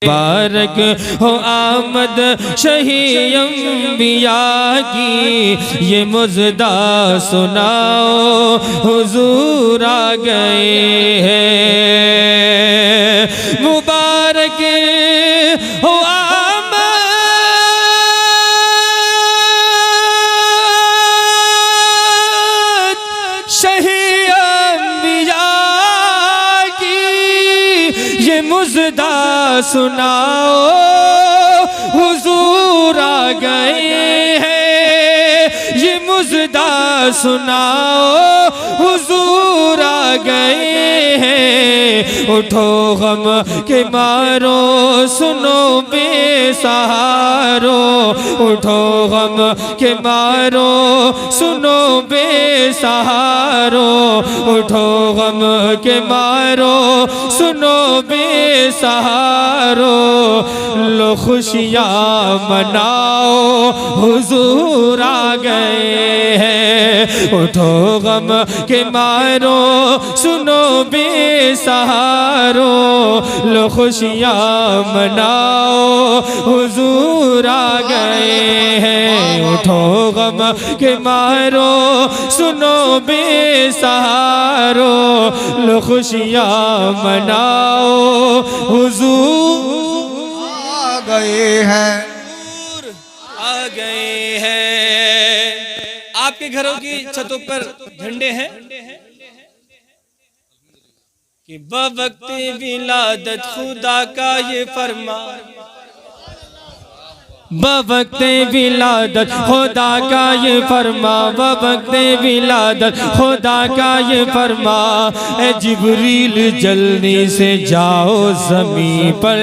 मुबारक हो आमद शही अंबिया की, ये मुज़दा सुनाओ हुजूर आ गए हैं। मुबारक हो आमद शही अंबिया की, ये मुज़दा सुनाओ हुजूर आ गए हैं। ये मुज़दा सुनाओ हुजूर आ गए हैं। उठो गम के मारो सुनो बेसहारो, उठो गम के मारो सुनो बेसहारो, उठो गम के मारो सुनो बेसहारो, लो खुशियाँ मनाओ हुजूर आ गए हैं। उठो गम के मारो सुनो बेसहारो, लो खुशियाँ मनाओ हुजूर आ गए हैं। उठो गम के मारो सुनो बेसहारो, लो खुशियाँ मनाओ हुजूर आ गए हैं, आ गए हैं। आपके घरों की छतों पर झंडे हैं कि बवक्ते विलादत खुदा का ये फरमा, बवक्ते विलादत खुदा का ये फरमा, बवक्ते विलादत खुदा का ये फरमा। ए जिब्रील जल्दी से जाओ ज़मीं पर,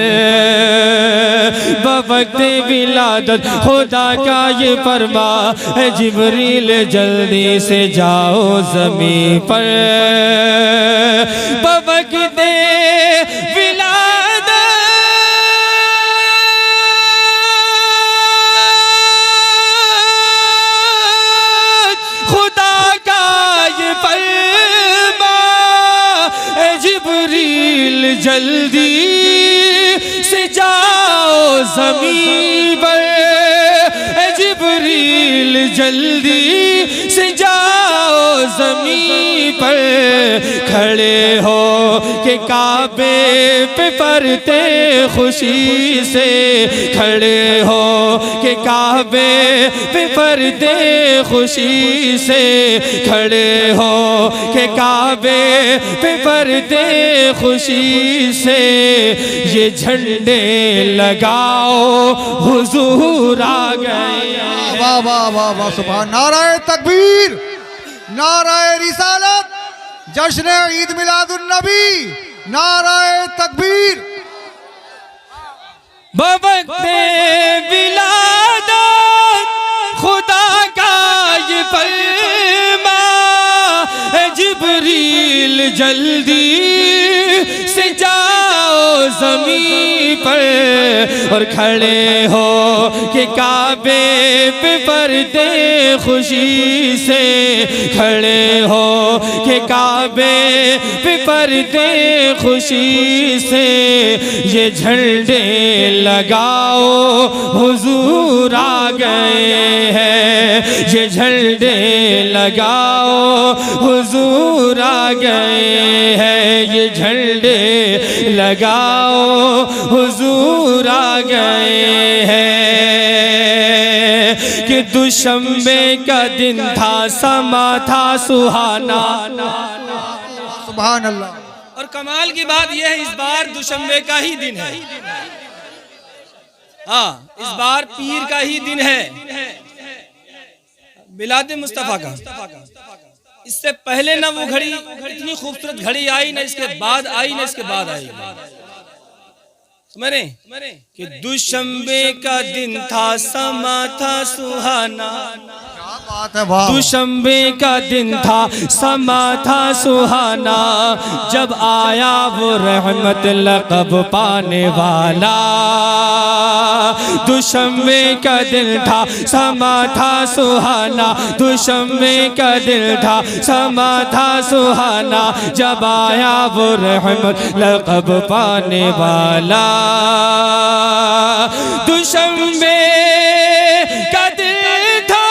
बवक्ते विलादत खुदा का ये फरमा। ए जिब्रील जल्दी से जाओ ज़मीं पर, बवक्ते जल्दी से जाओ ज़मीं पर, जिब्रील जल्दी से जाओ ज़मीं पर। खड़े हो के काबे पे फरते खुशी से, खड़े हो के काबे पे फरते खुशी से, खड़े हो के काबे पे फरते खुशी से। ये झंडे लगाओ हुजूर आ गए। वाह वाह वाह वाह, सुभान। नाराए तकबीर, नाराए रिसालत, जश्न ईद मिलादुन नबी, नाराए तकबीर। बवक्ते विलादत खुदा का ये फरमा, जिब्रील जल्दी से जाओ ज़मीं पर। और खड़े हो के काबे पे फरते खुशी से, खड़े हो के काबे पे फरते खुशी से। ये झंडे लगाओ हुजूर आ गए हैं, ये झंडे लगाओ हुजूर आ गए हैं। ये झंडे लगाओ हुजूर आ गए हैं। कि दुशंबे का दिन था, समा था सुहाना, सुभान अल्लाह। और कमाल की बात यह है, इस बार दुशंबे का ही दिन है। हाँ, इस बार पीर का ही दिन है, मिलाद मुस्तफा का। इससे पहले ना वो घड़ी, इतनी खूबसूरत घड़ी आई, ना इसके बाद आई, ना इसके बाद आई। मैंने कि दुशंबे का दिन था, समा था सुहाना, बात है वाह। दुशंबे का दिन था, समा था सुहाना, जब आया वो रहमत लक़ब पाने वाला। दुशंबे का दिन था, समा था सुहाना, दुशंबे का दिन था, समा था सुहाना, जब आया वो रहमत लक़ब पाने वाला। दुशंबे का दिन था,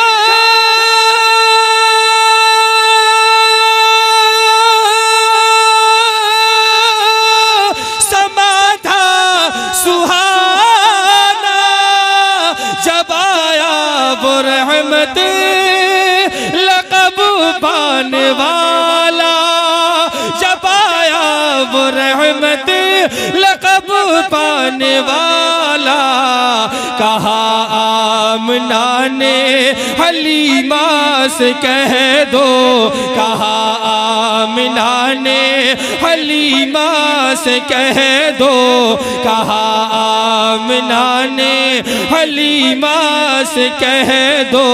समा था सुहाना, जब आया वो रहमत लक़ब पाने वाला, जब आया वो रहमत लक़ब पाने वाला। कहा आमना ने हलीमा से कह दो, कहा आमना ने हलीमा से कह दो, कहा आमना ने हलीमा से कह दो,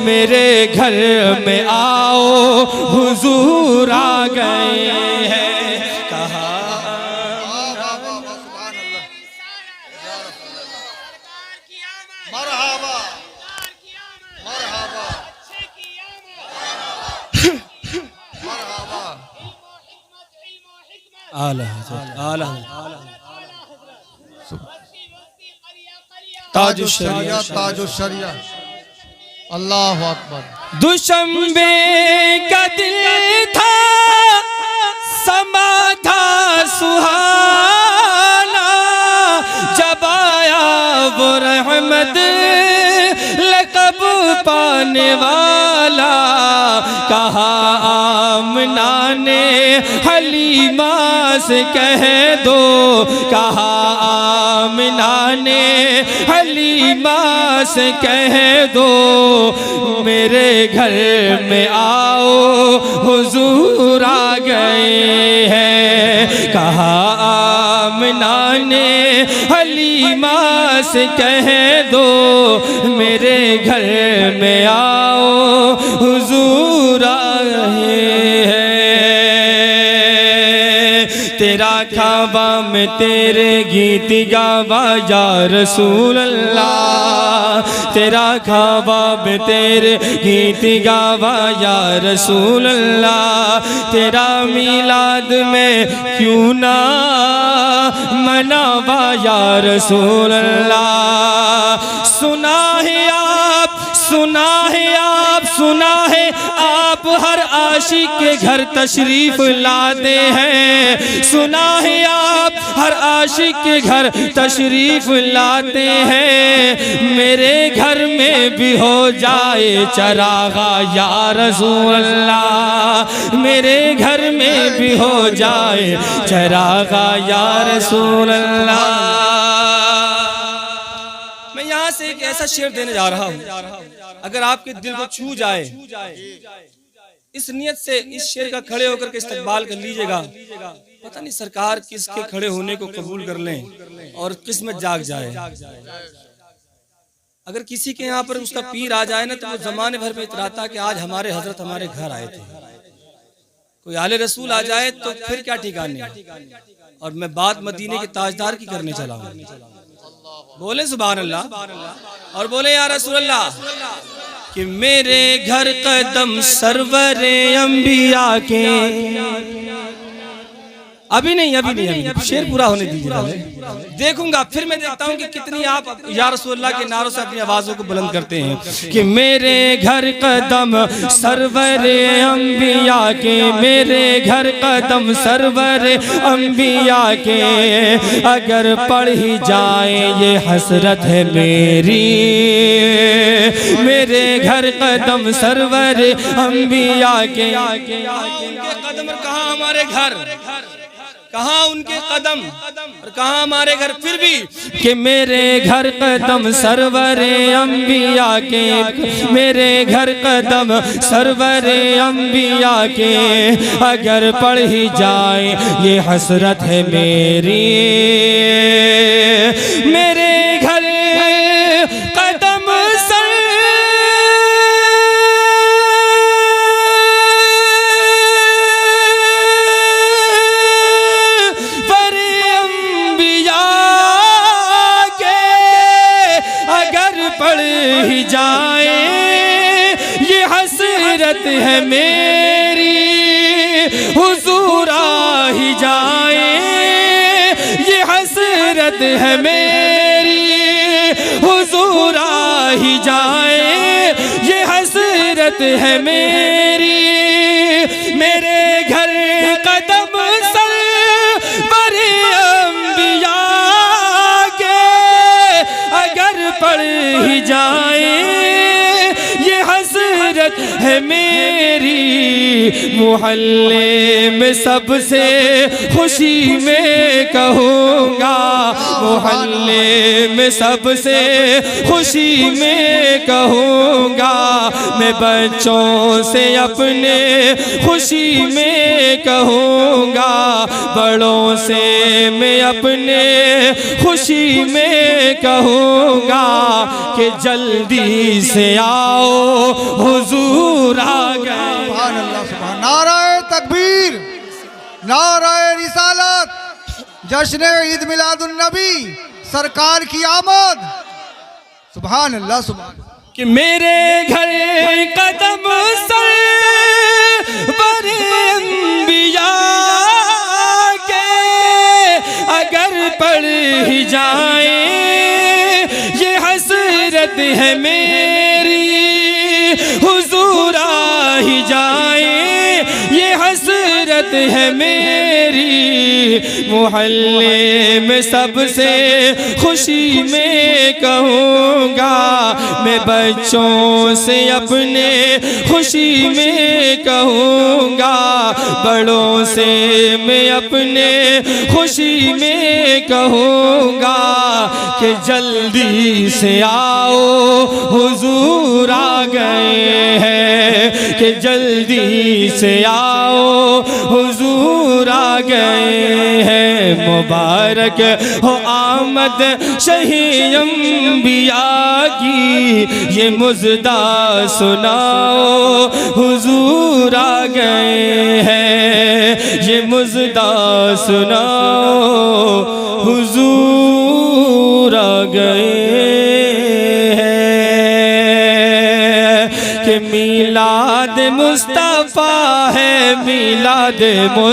मेरे घर में आओ हुजूर आ गए हैं। कहा मरहबा मरहबा मरहबा। आला हज़रत, आला हज़रत, ताजुश शरिया, ताजुश शरिया। अल्लाह अकबर। दुशंबे का दिन था, समा था सुहाना, जब आया वो रहमत लक़ब पाने वाला। कहा आमना ने हलीमा से कह दो, कहा आमना ने हलीमा से कह दो, मेरे घर में आओ हुजूर आ गए हैं। कहा आमना ने हलीमा से कह दो, मेरे घर में आओ हुजूर आ गए हैं। तेरा खाबा में तेरे गीत गावा या रसूल अल्लाह, तेरा खाबा में तेरे गीत गावा या रसूल अल्लाह, तेरा मिलाद में क्यों ना मनावा या रसूल अल्लाह। सुना है आप, सुना है आप, सुना है आप हर आशिक के घर तशरीफ लाते हैं, सुना है आप हर आशिक के घर तशरीफ लाते हैं, मेरे घर में भी हो जाए चरागा या रसूल अल्लाह, मेरे घर में भी हो जाए चरागा या रसूल अल्लाह। मैं यहाँ से एक ऐसा शेर देने जा रहा हूँ, अगर आपके दिल को छू जाए, इस नियत से इस शेर का खड़े होकर के इस्तकबाल कर लीजिएगा। पता नहीं सरकार किसके खड़े होने को कबूल कर लें और किस्मत जाग जाए। अगर किसी के यहाँ पर उसका पीर आ जाए ना, तो वो जमाने भर में इतराता कि आज हमारे हजरत हमारे घर आए थे। कोई आले रसूल आ जाए तो फिर क्या ठिकाने। और मैं बात मदीने के ताजदार की करने चला हूँ। बोले सुभान अल्लाह और बोले या रसूल अल्लाह कि मेरे घर कदम सरवरे अंबिया के। अभी नहीं, अभी नहीं, अभी शेर पूरा होने दीजिए, देखूंगा फिर मैं देखता हूँ कि कितनी आप या रसूलुल्लाह के नारों से अपनी आवाजों को बुलंद करते हैं कि मेरे घर कदम सरवरे अंबिया के, मेरे घर कदम सरवरे अंबिया के, अगर पढ़ ही जाए ये हसरत है मेरी, मेरे घर कदम सरवरे अंबिया के। उनके कदम और कहाँ हमारे घर, कहाँ उनके कदम और कहाँ हमारे घर, फिर भी कि मेरे घर कदम सरवरे अंबिया के, मेरे घर कदम सरवरे अंबिया के, अगर पढ़ ही जाए ये हसरत है मेरी, मेरे घर कदम सरवरे ही जाए ये हसरत है मेरी, हुजूर आ ही जाए ये हसरत है मेरी, हुजूर आ ही जाए ये हसरत है मेरी। मेरे घर कदम सर बड़े अंबिया के अगर पड़ ही जाए ये हसरत है मेरी। मोहल्ले में सबसे खुशी में कहूँगा, मोहल्ले में सबसे खुशी में कहूँगा, मैं बच्चों से अपने खुशी में कहूँगा, बड़ों से मैं अपने खुशी में कहूँगा कि जल्दी से आओ हुजूर आ गए। सुभान अल्लाह, सुभान। नाराए तकबीर, नाराए रिसालत, जश्न ईद मिलादुन नबी, सरकार की आमद। सुभान अल्लाह, सुभान। कि मेरे घर कदम सर बड़े अंबिया के अगर पड़ ही जाए ये हसरत है मेरी, हुजूर आ ही जाए ये हसरत है मेरी। मोहल्ले में सबसे खुशी में कहूँगा, मैं बच्चों से अपने खुशी में कहूँगा, बड़ों से मैं अपने खुशी में कहूँगा कि जल्दी से आओ हुजूर आ गए हैं, कि जल्दी से आओ हुजूर आ गए हैं। मुबारक हो आमद शही अंबिया की, ये मुज़दा सुनाओ हुजूर आ गए हैं, ये मुज़दा सुनाओ हुजूर आ गए हैं। कि मीलाद मुस्तफ़ा है, मीलाद मुस्तफ़ा